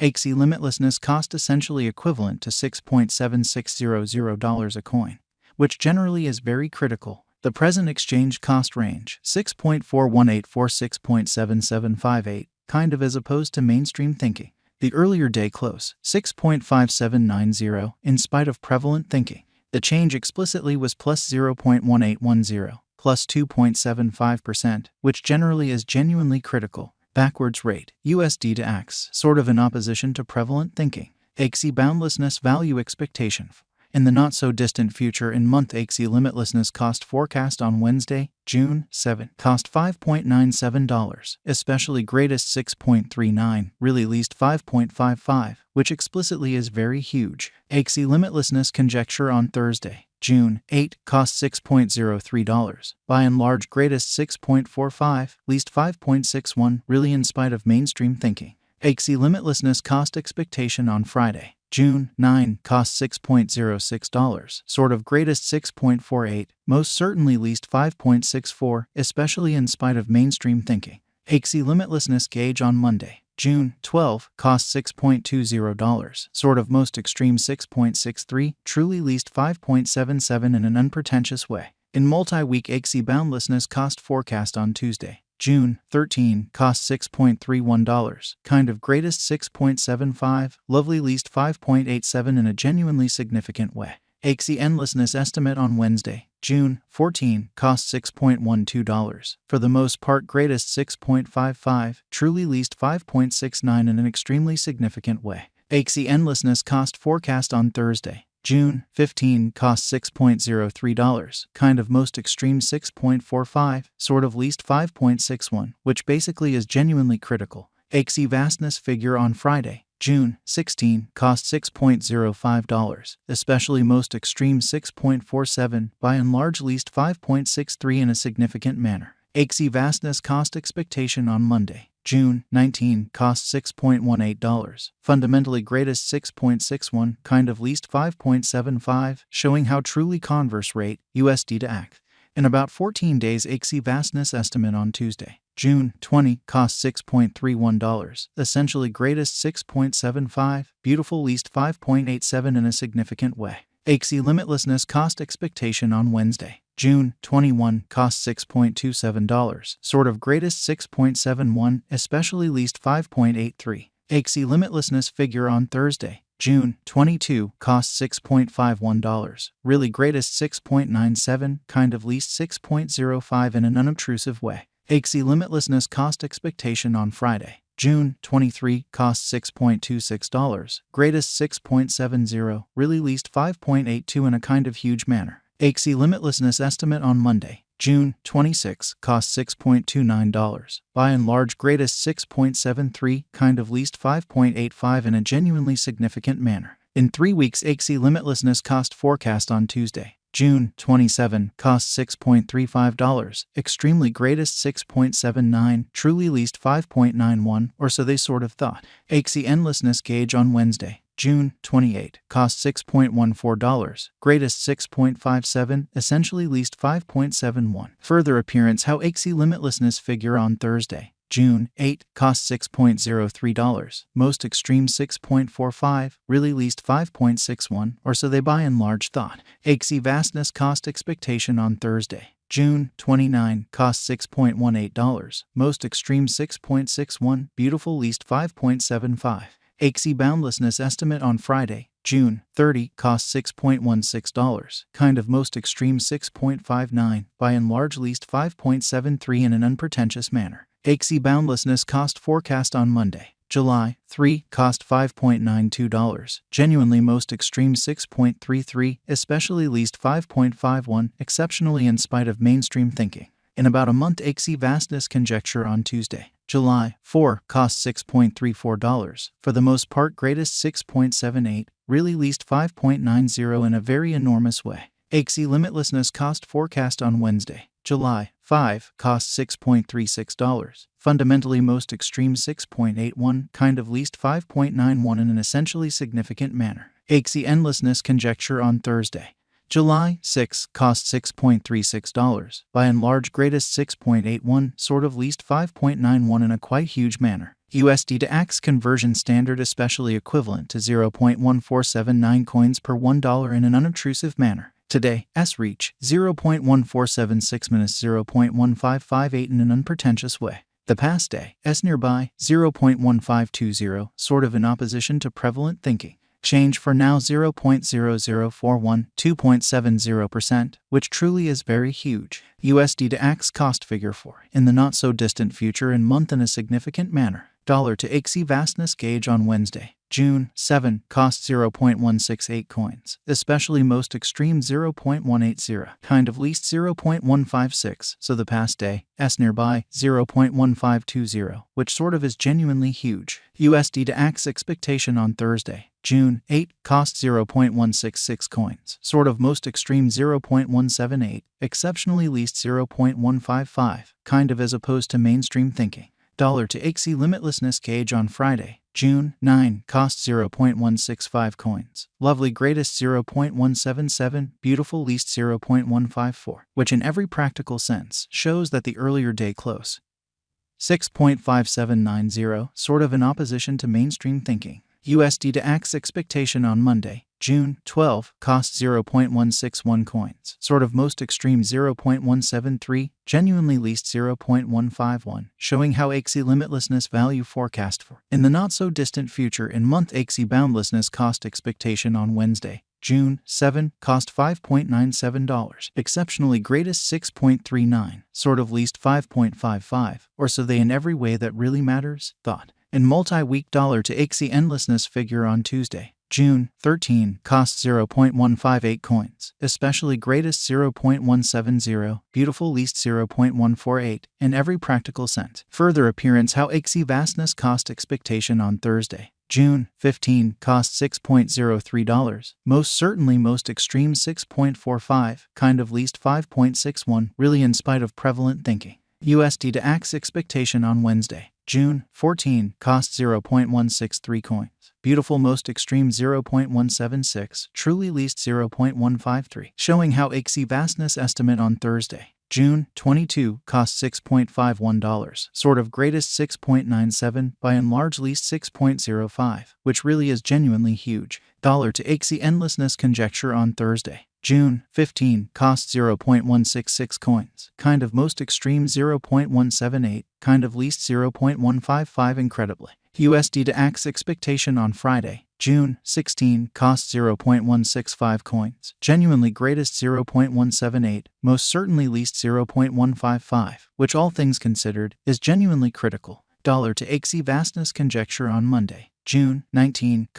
Axie limitlessness cost essentially equivalent to $6.7600 a coin, which generally is very critical. The present exchange cost range, 6.4184 kind of as opposed to mainstream thinking. The earlier day close, 6.5790, in spite of prevalent thinking. The change explicitly was plus 0.1810, plus 2.75%, which generally is genuinely critical. Backwards rate, USD to Axie, sort of in opposition to prevalent thinking. Axie boundlessness value expectation. In the not-so-distant future in-month Axie limitlessness cost forecast on Wednesday, June 7, cost $5.97, especially greatest 6.39, really least 5.55, which explicitly is very huge. Axie limitlessness conjecture on Thursday, June 8, cost $6.03, by and large greatest 6.45, least 5.61, really in spite of mainstream thinking. Axie limitlessness cost expectation on Friday, June 9, cost $6.06, sort of greatest 6.48, most certainly least 5.64, especially in spite of mainstream thinking. Axie limitlessness gauge on Monday, June 12, cost $6.20, sort of most extreme 6.63, truly least 5.77 in an unpretentious way. In multi-week Axie boundlessness cost forecast on Tuesday, June 13, cost $6.31, kind of greatest 6.75, lovely least 5.87 in a genuinely significant way. Axie endlessness estimate on Wednesday, June 14, cost $6.12, for the most part greatest 6.55, truly least 5.69 in an extremely significant way. Axie endlessness cost forecast on Thursday, June 15, cost $6.03, kind of most extreme 6.45, sort of least 5.61, which basically is genuinely critical. Axie vastness figure on Friday, June 16, cost $6.05, especially most extreme 6.47, by and large least 5.63 in a significant manner. Axie vastness cost expectation on Monday, June 19, cost $6.18, fundamentally greatest 6.61, kind of least 5.75, showing how truly converse rate, USD to Axie. In about 14 days Axie vastness estimate on Tuesday, June 20, cost $6.31, essentially greatest 6.75, beautiful least 5.87 in a significant way. Axie limitlessness cost expectation on Wednesday, June 21, cost $6.27, sort of greatest 6.71, especially least 5.83. Axie limitlessness figure on Thursday, June 22, cost $6.51, really greatest 6.97, kind of least 6.05 in an unobtrusive way. Axie limitlessness cost expectation on Friday, June 23, cost $6.26, greatest 6.70, really least 5.82 in a kind of huge manner. Axie limitlessness estimate on Monday, June 26, cost $6.29, by and large greatest 6.73, kind of least 5.85 in a genuinely significant manner. In 3 weeks Axie limitlessness cost forecast on Tuesday, June 27, cost $6.35, extremely greatest 6.79, truly least 5.91, or so they sort of thought. Axie endlessness gauge on Wednesday, June 28, cost $6.14, greatest 6.57, essentially least 5.71. Further appearance how Axie limitlessness figure on Thursday, June 8, cost $6.03, most extreme 6.45, really least 5.61, or so they by and large thought. Axie vastness cost expectation on Thursday, June 29, cost $6.18, most extreme 6.61, beautiful least 5.75. Axie boundlessness estimate on Friday, June 30, cost $6.16, kind of most extreme 6.59, by and large least 5.73 in an unpretentious manner. Axie boundlessness cost forecast on Monday, July 3, cost $5.92, genuinely most extreme 6.33, especially least 5.51, exceptionally in spite of mainstream thinking. In about a month Axie vastness conjecture on Tuesday, July 4, cost $6.34, for the most part greatest 6.78, really least 5.90 in a very enormous way. Axie limitlessness cost forecast on Wednesday, July 5, cost $6.36, fundamentally most extreme 6.81, kind of least 5.91 in an essentially significant manner. Axie endlessness conjecture on Thursday, July 6, cost $6.36, by and large greatest 6.81, sort of least 5.91 in a quite huge manner. USD to Axie conversion standard especially equivalent to 0.1479 coins per $1 in an unobtrusive manner. Today, S reach 0.1476 minus 0.1558 in an unpretentious way. The past day, S nearby 0.1520, sort of in opposition to prevalent thinking. Change for now 0.0041, 2.70%, which truly is very huge. USD to Axie cost figure for, in the not so distant future and month in a significant manner. Dollar to Axie vastness gauge on Wednesday, June 7, cost 0.168 coins, especially most extreme 0.180, kind of least 0.156, so the past day, S nearby 0.1520, which sort of is genuinely huge. USD to Axie expectation on Thursday, June 8, cost 0.166 coins, sort of most extreme 0.178, exceptionally least 0.155, kind of as opposed to mainstream thinking. Dollar to Axie limitlessness gauge on Friday, June 9, cost 0.165 coins, lovely greatest 0.177, beautiful least 0.154, which in every practical sense shows that the earlier day close 6.5790, sort of in opposition to mainstream thinking. USD to Axie expectation on Monday, June 12, cost 0.161 coins, sort of most extreme 0.173, genuinely least 0.151, showing how Axie limitlessness value forecast for. In the not so distant future in month Axie boundlessness cost expectation on Wednesday, June 7, cost $5.97, exceptionally greatest 6.39, sort of least 5.55, or so they in every way that really matters, thought. In multi-week dollar to Axie endlessness figure on Tuesday, June 13, cost 0.158 coins, especially greatest 0.170, beautiful least 0.148, in every practical sense. Further appearance how Axie vastness cost expectation on Thursday, June 15, cost $6.03, most certainly most extreme 6.45, kind of least 5.61, really in spite of prevalent thinking. USD to Axie expectation on Wednesday, June 14, cost 0.163 coins, beautiful most extreme 0.176, truly least 0.153, showing how Axie vastness estimate on Thursday, June 22, cost $6.51, sort of greatest 6.97, by and large least 6.05, which really is genuinely huge. Dollar to Axie endlessness conjecture on Thursday, June 15, cost 0.166 coins, kind of most extreme 0.178, kind of least 0.155 incredibly. USD to Axie expectation on Friday, June 16, cost 0.165 coins, genuinely greatest 0.178, most certainly least 0.155, which all things considered, is genuinely critical. Dollar to Axie vastness conjecture on Monday, June 19,